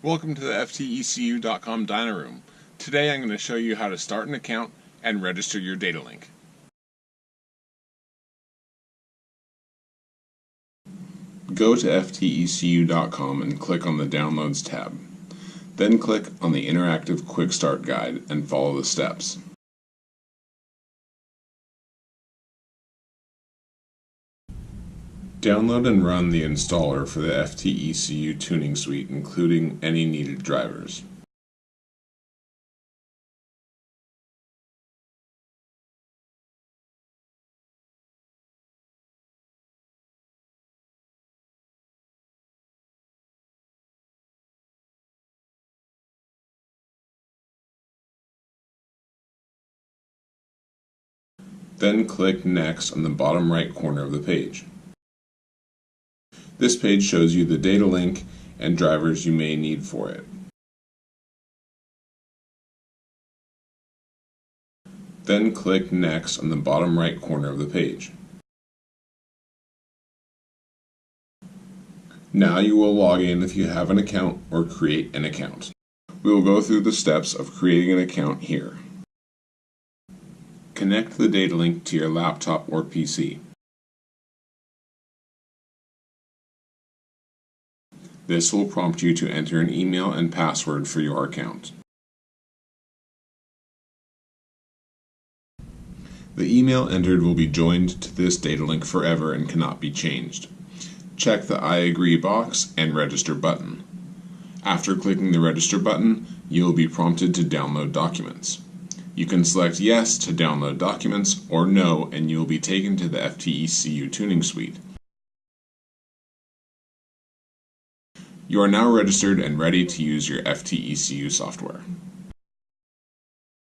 Welcome to the FTecu.com Dyna Room. Today I'm going to show you how to start an account and register your data link. Go to FTecu.com and click on the Downloads tab. Then click on the Interactive Quick Start Guide and follow the steps. Download and run the installer for the FTecu Tuning Suite, including any needed drivers. Then click Next on the bottom right corner of the page. This page shows you the data link and drivers you may need for it. Then click Next on the bottom right corner of the page. Now you will log in if you have an account or create an account. We will go through the steps of creating an account here. Connect the data link to your laptop or PC. This will prompt you to enter an email and password for your account. The email entered will be joined to this data link forever and cannot be changed. Check the I agree box and register button. After clicking the register button, you will be prompted to download documents. You can select yes to download documents or no, and you will be taken to the FTecu Tuning Suite. You are now registered and ready to use your FTecu software.